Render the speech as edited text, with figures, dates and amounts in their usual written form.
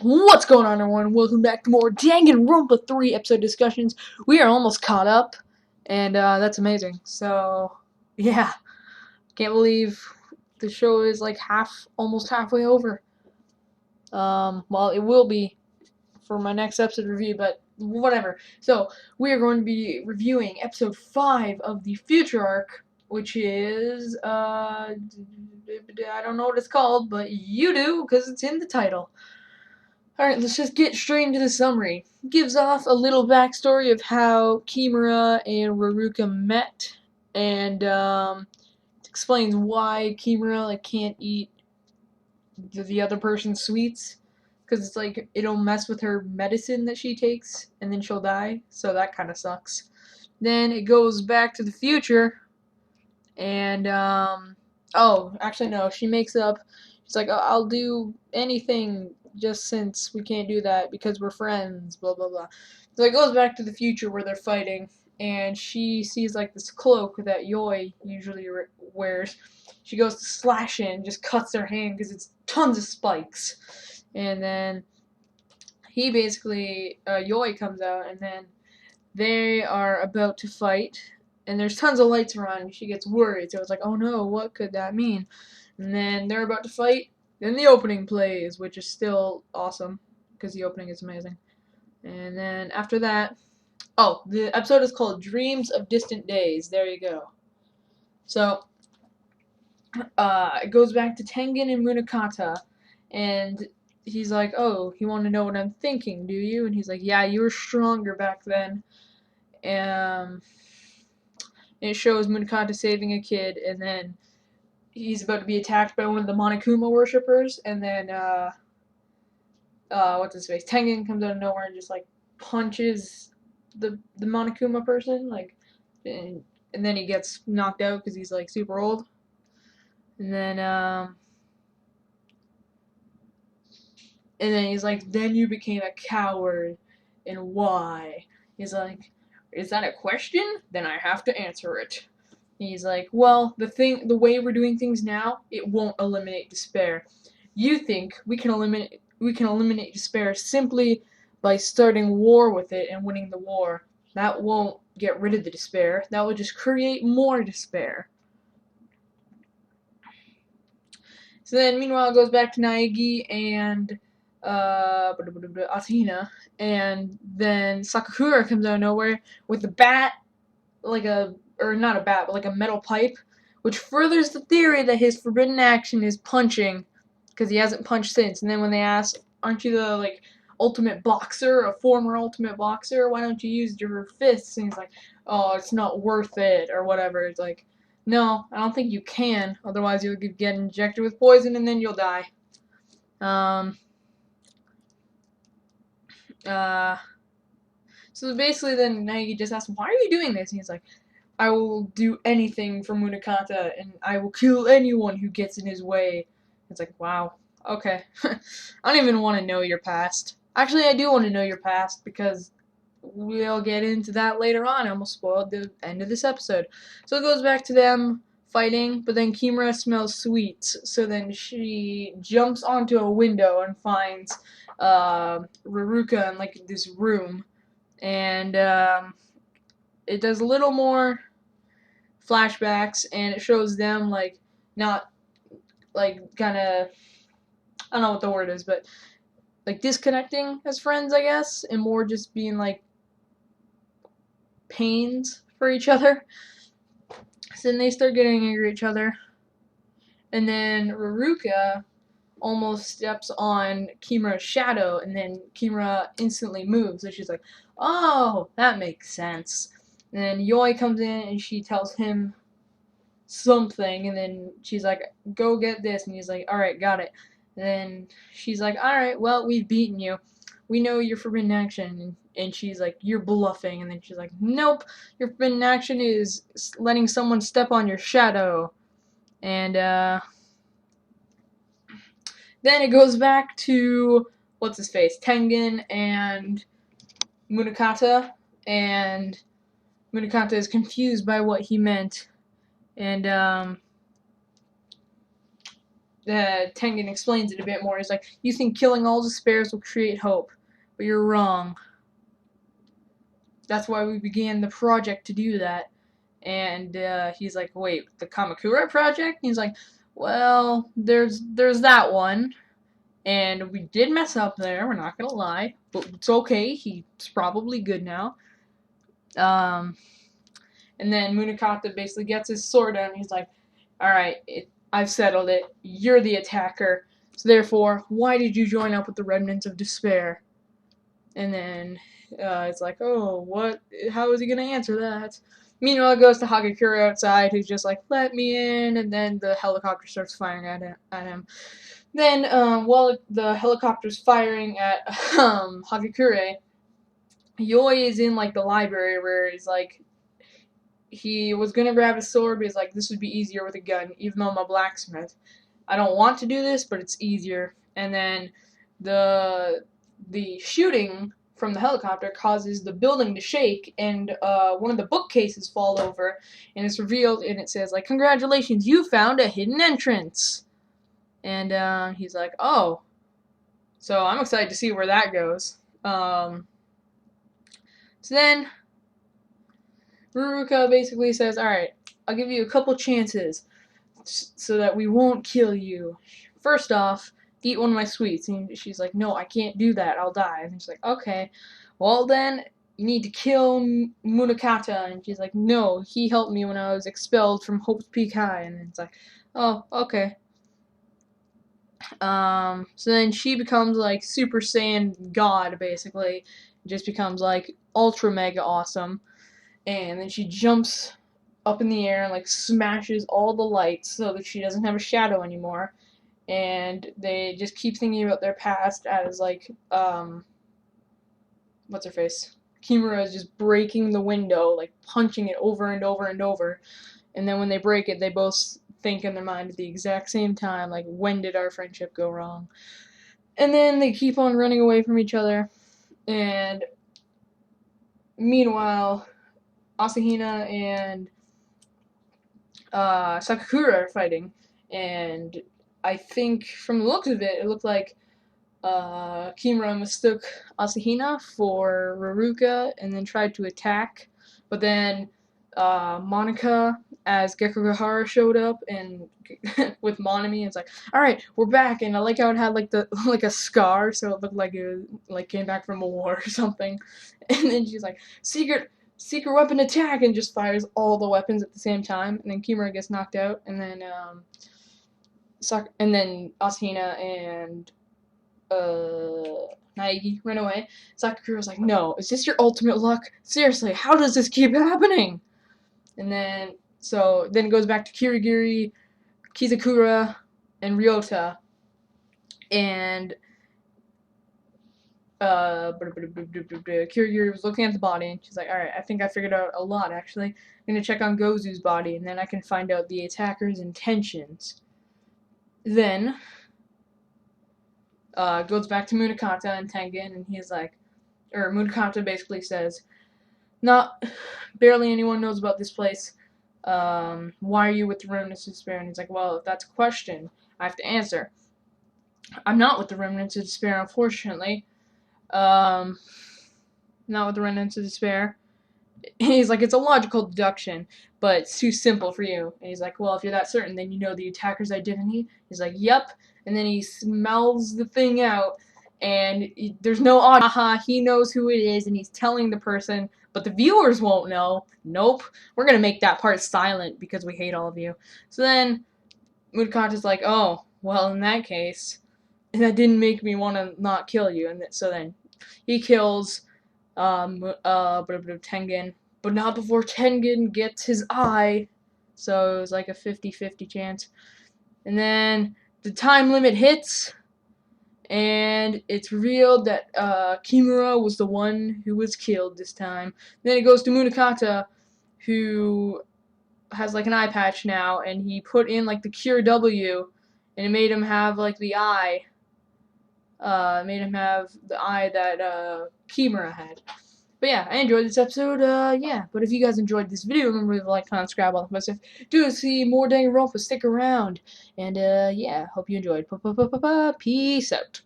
What's going on, everyone? Welcome back to more Danganronpa 3 episode discussions. We are almost caught up, and that's amazing. So, yeah, can't believe the show is like almost halfway over. Well, it will be for my next episode review, but whatever. So, we are going to be reviewing episode 5 of the future arc, which is, I don't know what it's called, but you do, because it's in the title. Alright, let's just get straight into the summary. It gives off a little backstory of how Kimura and Raruka met, and explains why Kimura can't eat the other person's sweets, because it's like it'll mess with her medicine that she takes, and then she'll die. So that kind of sucks. Then it goes back to the future, and oh, actually no, she makes up. She's like, I'll do anything just since we can't do that because we're friends, blah blah blah. So it goes back to the future where they're fighting, and she sees like this cloak that Yoi usually wears. She goes to slash it and just cuts her hand because it's tons of spikes. And then he basically, Yoi comes out, and then they are about to fight, and there's tons of lights around, and she gets worried. So it's like, oh no, what could that mean? And then they're about to fight. Then the opening plays, which is still awesome because the opening is amazing. And then after that, oh, the episode is called Dreams of Distant Days. There you go. So it goes back to Tengen and Munakata, and he's like, oh, you want to know what I'm thinking, do you? And he's like, yeah, you were stronger back then. And it shows Munakata saving a kid, and then he's about to be attacked by one of the Monokuma worshippers, and then what's his face? Tengen comes out of nowhere and just like punches the Monokuma person, and then he gets knocked out because he's like super old, and then he's like, then you became a coward, and why? He's like, is that a question? Then I have to answer it. He's like, well, the way we're doing things now, it won't eliminate despair. You think we can eliminate despair simply by starting war with it and winning the war. That won't get rid of the despair. That will just create more despair. So then, meanwhile, it goes back to Naegi and Athena, and then Sakakura comes out of nowhere with a bat, or not a bat, but like a metal pipe, which furthers the theory that his forbidden action is punching, because he hasn't punched since. And then when they ask, aren't you the ultimate boxer, a former ultimate boxer? Why don't you use your fists? And he's like, oh, it's not worth it, or whatever. It's like, no, I don't think you can. Otherwise, you'll get injected with poison, and then you'll die. Uh, so basically, then Nagi just asks him, why are you doing this? And he's like, I will do anything for Munakata, and I will kill anyone who gets in his way. It's like, wow, okay. I don't even want to know your past. Actually, I do want to know your past, because we'll get into that later on. I almost spoiled the end of this episode. So it goes back to them fighting, but then Kimura smells sweets, so then she jumps onto a window and finds Raruka in this room, and it does a little more flashbacks, and it shows them not kind of, I don't know what the word is, but disconnecting as friends, I guess, and more just being pains for each other. So then they start getting angry at each other, and then Raruka almost steps on Kimura's shadow, and then Kimura instantly moves, so she's like, oh, that makes sense. And then Yoi comes in, and she tells him something, and then she's like, go get this, and he's like, alright, got it. And then she's like, alright, well, we've beaten you. We know your forbidden action. And she's like, you're bluffing. And then she's like, nope, your forbidden action is letting someone step on your shadow. And then it goes back to, what's his face, Tengen and Munakata, and Munakata is confused by what he meant, and Tengen explains it a bit more. He's like, you think killing all despairs will create hope, but you're wrong. That's why we began the project to do that. And he's like, wait, the Kamakura project? And he's like, well, there's that one. And we did mess up there, we're not gonna lie. But it's okay, he's probably good now. And then Munakata basically gets his sword out and he's like, alright, I've settled it. You're the attacker. So therefore, why did you join up with the remnants of despair? And then it's like, oh, what? How is he going to answer that? Meanwhile, it goes to Hagakure outside, who's just like, let me in. And then the helicopter starts firing at him. Then, while the helicopter's firing at Hagakure, Yoi is in, like, the library where he's like, he was going to grab his sword, but he's like, this would be easier with a gun, even though I'm a blacksmith. I don't want to do this, but it's easier. And then the shooting from the helicopter causes the building to shake, and one of the bookcases fall over, and it's revealed, and it says, like, congratulations, you found a hidden entrance. And he's like, oh. So I'm excited to see where that goes. So then Ruruka basically says, alright, I'll give you a couple chances so that we won't kill you. First off, eat one of my sweets. And she's like, no, I can't do that, I'll die. And he's like, okay, well then, you need to kill Munakata. And she's like, no, he helped me when I was expelled from Hope's Peak High. And it's like, oh, okay. So then she becomes like Super Saiyan God, basically. Just becomes like ultra mega awesome. And then she jumps up in the air and like smashes all the lights so that she doesn't have a shadow anymore. And they just keep thinking about their past as like what's her face? Kimura is just breaking the window, like punching it over and over and over. And then when they break it, they both think in their mind at the exact same time, like, when did our friendship go wrong? And then they keep on running away from each other. And meanwhile, Asahina and Sakakura are fighting. And I think from the looks of it, it looked like Kimura mistook Asahina for Ruruka and then tried to attack. But then Monica as Gekugahara showed up and with Monami, it's like, alright, we're back. And I like how it had like the like a scar, so it looked like it like came back from a war or something. And then she's like, secret weapon attack, and just fires all the weapons at the same time. And then Kimura gets knocked out, and then Asahina and Naegi ran away. Sakakura's like, no, is this your ultimate luck? Seriously, how does this keep happening? And then it goes back to Kirigiri, Kizakura, and Ryota. And Kirigiri was looking at the body, and she's like, alright, I think I figured out a lot, actually. I'm gonna check on Gozu's body, and then I can find out the attacker's intentions. Then goes back to Munakata and Tengen, and he's like, or Munakata basically says, barely anyone knows about this place. Why are you with the Remnants of Despair? And he's like, well, if that's a question, I have to answer. I'm not with the Remnants of Despair, unfortunately. Not with the Remnants of Despair. He's like, it's a logical deduction, but it's too simple for you. And he's like, well, if you're that certain, then you know the attacker's identity? He's like, yep. And then he smells the thing out, and there's no audio. Haha, he knows who it is, and he's telling the person, but the viewers won't know. Nope. We're gonna make that part silent because we hate all of you. So then, Mudkata's like, oh, well, in that case, that didn't make me want to not kill you. And so then, he kills Tengen, but not before Tengen gets his eye. So it was like a 50-50 chance. And then the time limit hits, and it's revealed that Kimura was the one who was killed this time. And then it goes to Munakata, who has like an eye patch now, and he put in like the Cure W, and it made him have like the eye. Made him have the eye that Kimura had. But yeah, I enjoyed this episode. Yeah. But if you guys enjoyed this video, remember to like, comment, subscribe, all that stuff. Do see more Danganronpa. Stick around. And yeah, hope you enjoyed. Peace out.